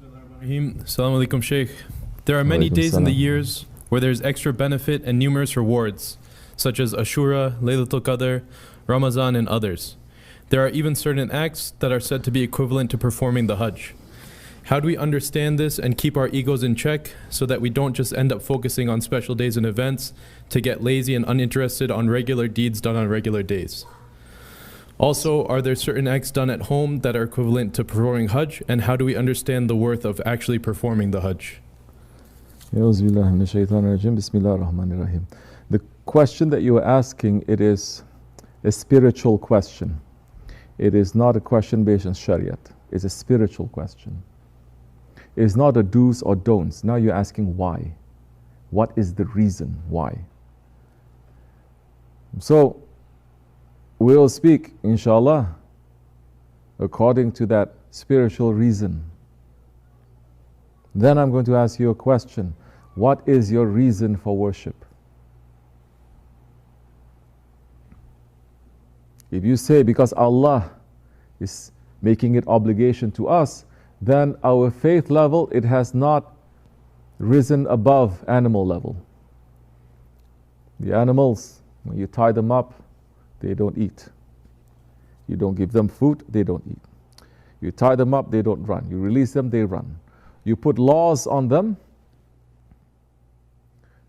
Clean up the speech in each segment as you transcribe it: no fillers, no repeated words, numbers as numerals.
Assalamu alaikum, Sheikh. There are many days in the years where there's extra benefit and numerous rewards, such as Ashura, Laylatul Qadr, Ramadan, and others. There are even certain acts that are said to be equivalent to performing the Hajj. How do we understand this and keep our egos in check so that we don't just end up focusing on special days and events to get lazy and uninterested on regular deeds done on regular days? Also, are there certain acts done at home that are equivalent to performing Hajj, and how do we understand the worth of actually performing the Hajj? The question that you are asking, it is a spiritual question. It is not a question based on Shariat. It's a spiritual question. It's not a do's or don'ts. Now you're asking why. What is the reason why? So, we'll speak, inshallah, according to that spiritual reason. Then I'm going to ask you a question. What is your reason for worship? If you say because Allah is making it obligation to us, then our faith level, it has not risen above animal level. The animals, when you tie them up, they don't eat. You don't give them food, they don't eat. You tie them up, they don't run. You release them, they run. You put laws on them,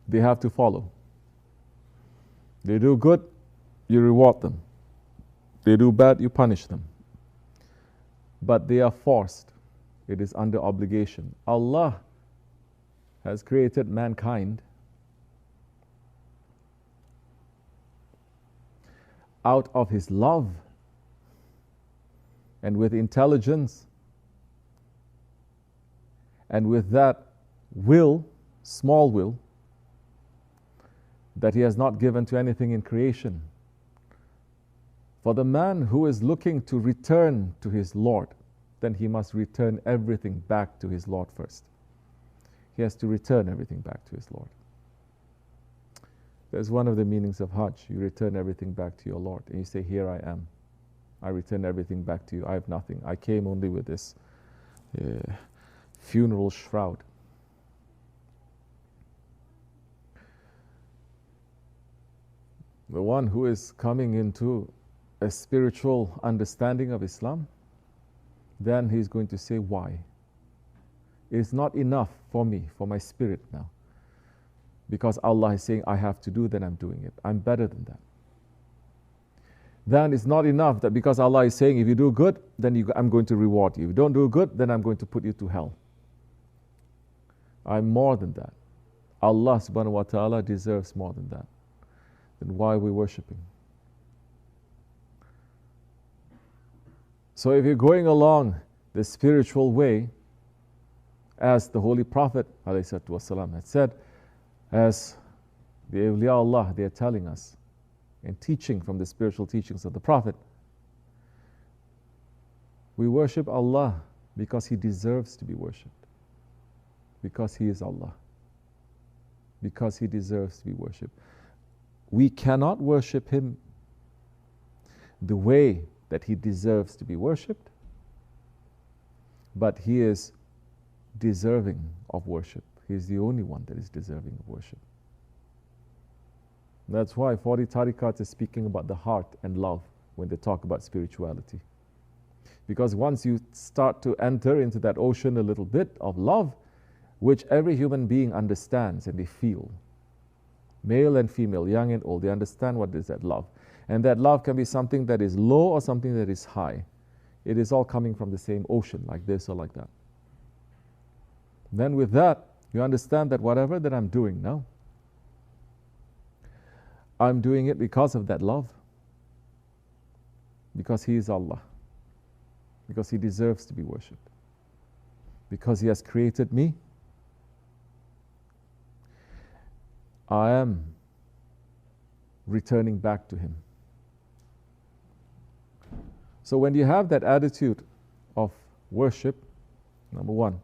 they have to follow. They do good, you reward them. They do bad, you punish them. But they are forced. It is under obligation. Allah has created mankind out of His love and with intelligence and with that will, small will, that He has not given to anything in creation. For the man who is looking to return to his Lord, then he must return everything back to his Lord first. He has to return everything back to his Lord. That's one of the meanings of Hajj. You return everything back to your Lord. And you say, here I am. I return everything back to you. I have nothing. I came only with this funeral shroud. The one who is coming into a spiritual understanding of Islam, then he's going to say, why? It's not enough for me, for my spirit now. Because Allah is saying, I have to do, then I'm doing it. I'm better than that. Then it's not enough that because Allah is saying, if you do good, then I'm going to reward you. If you don't do good, then I'm going to put you to hell. I'm more than that. Allah subhanahu wa ta'ala deserves more than that. Then why are we worshipping? So if you're going along the spiritual way, as the Holy Prophet ﷺ had said, as the awliya Allah, they are telling us and teaching from the spiritual teachings of the Prophet, we worship Allah because He deserves to be worshipped. Because He is Allah. Because He deserves to be worshipped. We cannot worship Him the way that He deserves to be worshipped, but He is deserving of worship. He is the only one that is deserving of worship. That's why 40 tariqats is speaking about the heart and love when they talk about spirituality. Because once you start to enter into that ocean a little bit of love, which every human being understands and they feel, male and female, young and old, they understand what is that love. And that love can be something that is low or something that is high. It is all coming from the same ocean, like this or like that. Then with that, you understand that whatever that I'm doing now, I'm doing it because of that love. Because He is Allah. Because He deserves to be worshipped. Because He has created me. I am returning back to Him. So when you have that attitude of worship, number one,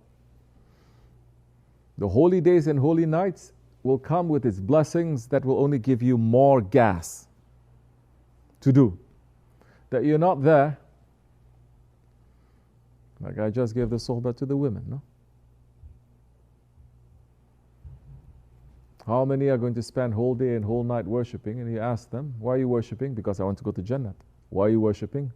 the holy days and holy nights will come with its blessings that will only give you more gas to do. That you're not there, like I just gave the sohbah to the women, no? How many are going to spend whole day and whole night worshipping? And he asked them, why are you worshipping? Because I want to go to Jannah. Why are you worshipping?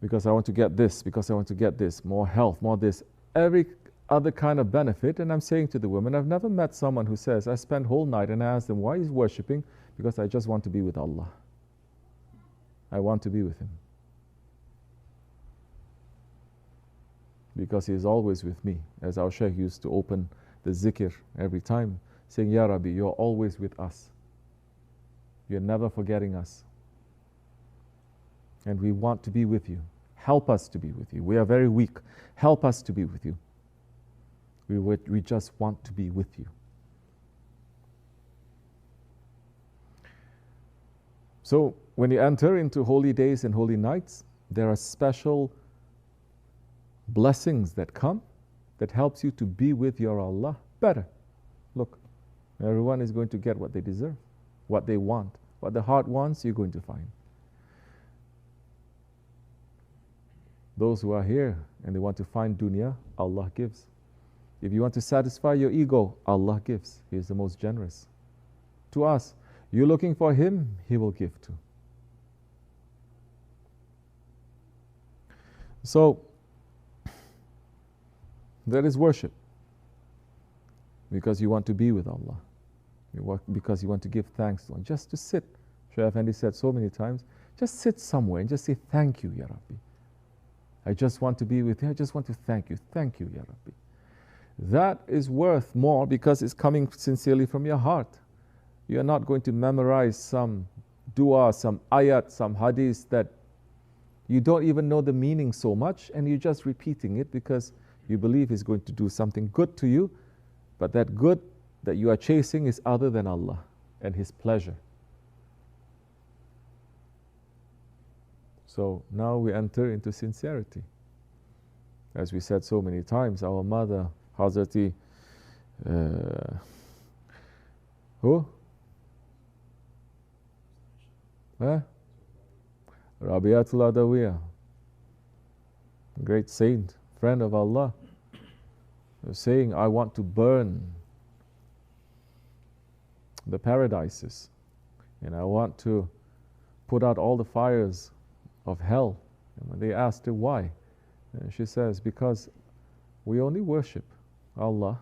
Because I want to get this, because I want to get this, more health, more this, every other kind of benefit. And I'm saying to the women, I've never met someone who says, I spend whole night, and I ask them, why is worshipping? Because I just want to be with Allah. I want to be with Him. Because He is always with me. As our Shaykh used to open the zikr every time, saying, Ya Rabbi, you're always with us. You're never forgetting us. And we want to be with you. Help us to be with you. We are very weak. Help us to be with you. We just want to be with you. So, when you enter into holy days and holy nights, there are special blessings that come that helps you to be with your Allah better. Look, everyone is going to get what they deserve, what they want. What the heart wants, you're going to find. Those who are here and they want to find dunya, Allah gives. If you want to satisfy your ego, Allah gives. He is the most generous. To us, you're looking for Him, He will give too. So, there is worship. Because you want to be with Allah. Because you want to give thanks to Allah. Just to sit. Shaykh Effendi said so many times, just sit somewhere and just say, thank you, Ya Rabbi. I just want to be with you. I just want to thank you. Thank you, Ya Rabbi. That is worth more because it's coming sincerely from your heart. You are not going to memorize some dua, some ayat, some hadith that you don't even know the meaning so much, and you're just repeating it because you believe He's going to do something good to you, but that good that you are chasing is other than Allah and His pleasure. So now we enter into sincerity. As we said so many times, our mother, Hazrati, who? Rabiul Awwal, great saint, friend of Allah, was saying, I want to burn the paradises and I want to put out all the fires of hell. And when they asked her why, she says, because we only worship Allah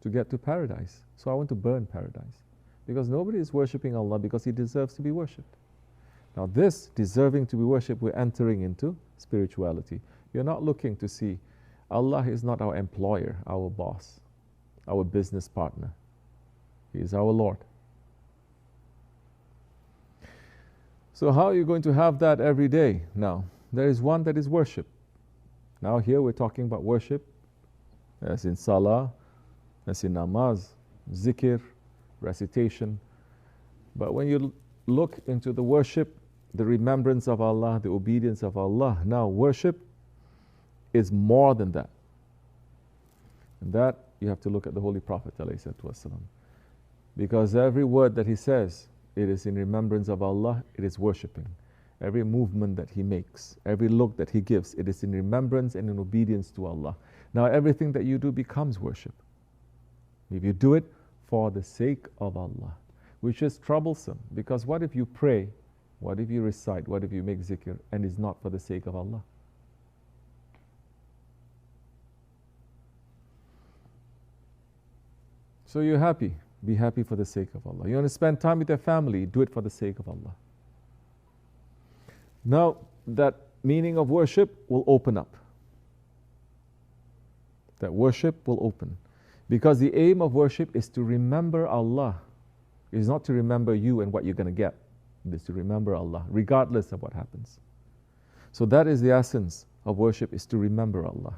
to get to paradise. So I want to burn paradise. Because nobody is worshipping Allah because He deserves to be worshipped. Now this deserving to be worshipped, we're entering into spirituality. You're not looking to see, Allah is not our employer, our boss, our business partner. He is our Lord. So how are you going to have that every day? Now, there is one that is worship. Now here we're talking about worship, as in salah, as in namaz, zikr, recitation. But when you look into the worship, the remembrance of Allah, the obedience of Allah, now worship is more than that. And that you have to look at the Holy Prophet ﷺ. Because every word that he says, it is in remembrance of Allah, it is worshipping. Every movement that he makes, every look that he gives, it is in remembrance and in obedience to Allah. Now everything that you do becomes worship. If you do it for the sake of Allah, which is troublesome, because what if you pray, what if you recite, what if you make zikr, and it's not for the sake of Allah? So you're happy, be happy for the sake of Allah. You want to spend time with your family, do it for the sake of Allah. Now, that meaning of worship will open up. That worship will open. Because the aim of worship is to remember Allah. It is not to remember you and what you're going to get. It is to remember Allah, regardless of what happens. So that is the essence of worship, is to remember Allah.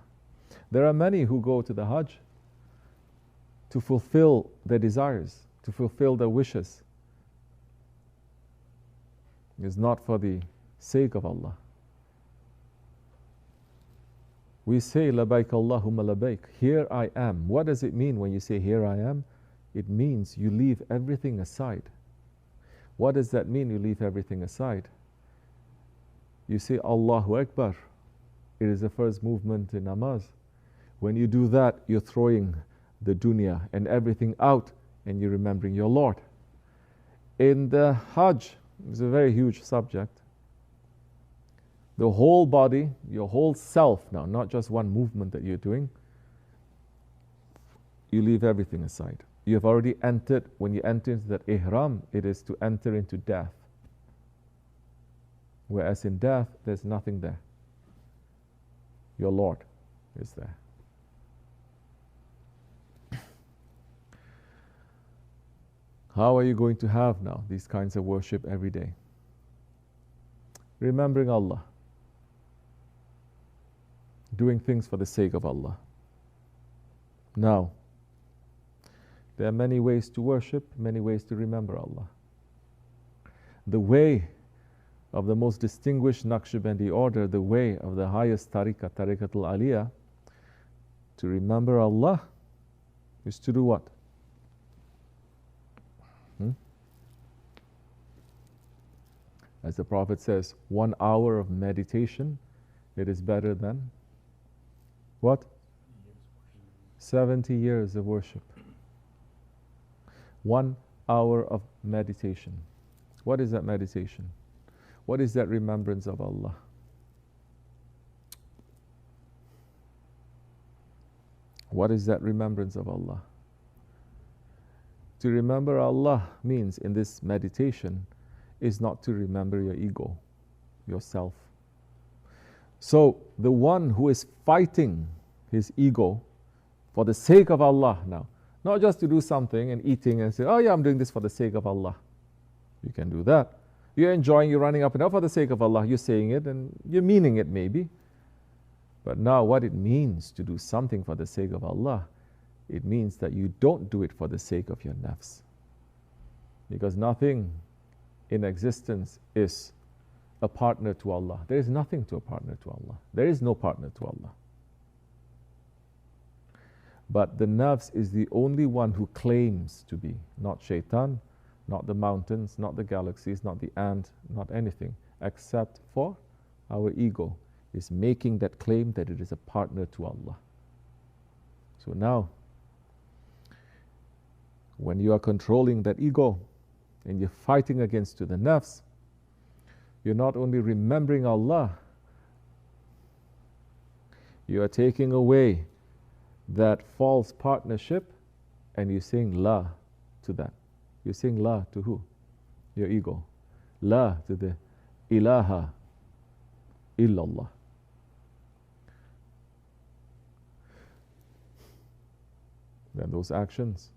There are many who go to the Hajj to fulfill their desires, to fulfill their wishes. It's not for the sake of Allah. We say, Labaik Allahumma labaik, here I am. What does it mean when you say, here I am? It means you leave everything aside. What does that mean, you leave everything aside? You say, Allahu Akbar. It is the first movement in namaz. When you do that, you're throwing the dunya and everything out and you're remembering your Lord. In the Hajj, it's a very huge subject. The whole body, your whole self now, not just one movement that you're doing, you leave everything aside. You have already entered, when you enter into that ihram, it is to enter into death. Whereas in death, there's nothing there. Your Lord is there. How are you going to have now these kinds of worship every day? Remembering Allah. Doing things for the sake of Allah. Now, there are many ways to worship, many ways to remember Allah. The way of the most distinguished Naqshbandi order, the way of the highest tariqah, Tariqatul Aliyah, to remember Allah is to do what? As the Prophet says, 1 hour of meditation, it is better than what? 70 years of worship. 1 hour of meditation. What is that meditation? What is that remembrance of Allah? What is that remembrance of Allah? To remember Allah means, in this meditation, is not to remember your ego, yourself. So, the one who is fighting his ego for the sake of Allah now, not just to do something and eating and say, oh yeah, I'm doing this for the sake of Allah. You can do that. You're enjoying, you're running up and down for the sake of Allah. You're saying it and you're meaning it maybe. But now what it means to do something for the sake of Allah, it means that you don't do it for the sake of your nafs. Because nothing in existence is a partner to Allah. There is nothing to a partner to Allah. There is no partner to Allah. But the nafs is the only one who claims to be, not shaitan, not the mountains, not the galaxies, not the ant, not anything, except for our ego is making that claim that it is a partner to Allah. So now, when you are controlling that ego and you're fighting against to the nafs, you're not only remembering Allah, you are taking away that false partnership and you're saying La to that. You're saying La to who? Your ego. La to the ilaha illallah. Then those actions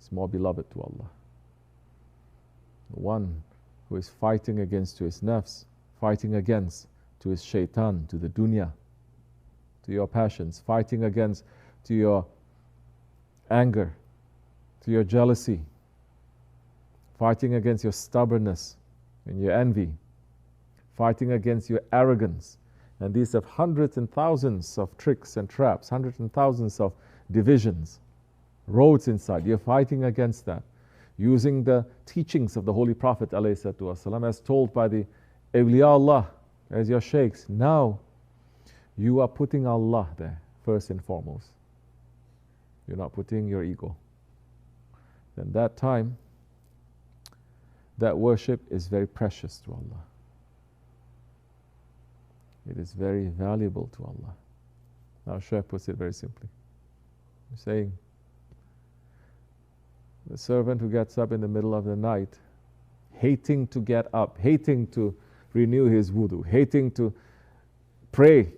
is more beloved to Allah. The one who is fighting against to his nafs, fighting against to his shaitan, to the dunya, to your passions, fighting against to your anger, to your jealousy, fighting against your stubbornness and your envy, fighting against your arrogance. And these have hundreds and thousands of tricks and traps, hundreds and thousands of divisions, roads inside. You're fighting against that. Using the teachings of the Holy Prophet ﷺ as told by the awliya Allah, as your sheikhs. Now, you are putting Allah there, first and foremost. You're not putting your ego. Then that time, that worship is very precious to Allah. It is very valuable to Allah. Now Shaykh puts it very simply. He's saying, the servant who gets up in the middle of the night, hating to get up, hating to renew his wudu, hating to pray,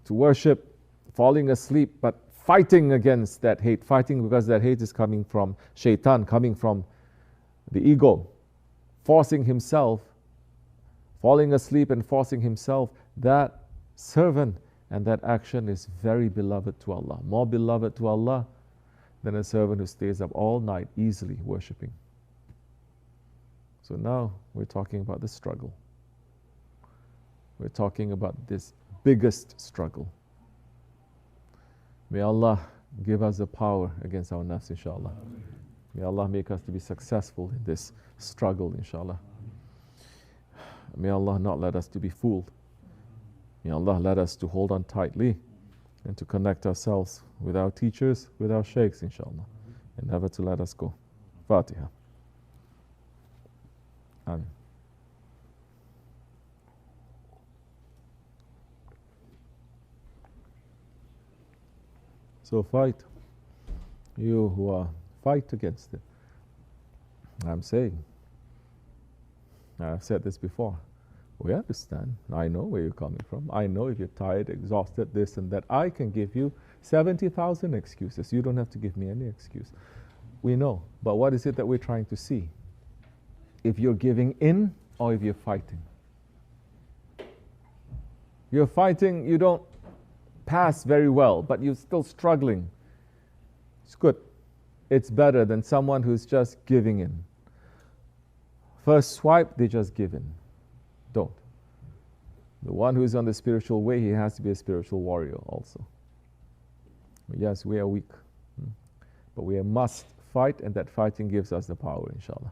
to worship, falling asleep, but fighting against that hate, fighting because that hate is coming from shaitan, coming from the ego, forcing himself, falling asleep and forcing himself, that servant and that action is very beloved to Allah, more beloved to Allah than a servant who stays up all night easily worshipping. So now we're talking about the struggle. We're talking about this biggest struggle. May Allah give us the power against our nafs, inshallah. May Allah make us to be successful in this struggle, inshallah. May Allah not let us to be fooled. May Allah let us to hold on tightly and to connect ourselves with our teachers, with our sheikhs, inshallah. and never to let us go. Fatiha. Amen. So fight. You who fight against it. I'm saying, I've said this before, we understand. I know where you're coming from. I know if you're tired, exhausted, this and that. I can give you 70,000 excuses. You don't have to give me any excuse. We know. But what is it that we're trying to see? If you're giving in or if you're fighting. You're fighting, you don't pass very well, but you're still struggling. It's good. It's better than someone who's just giving in. First swipe, they just give in. Don't. The one who is on the spiritual way, he has to be a spiritual warrior also. Yes, we are weak. But we must fight, and that fighting gives us the power, inshallah.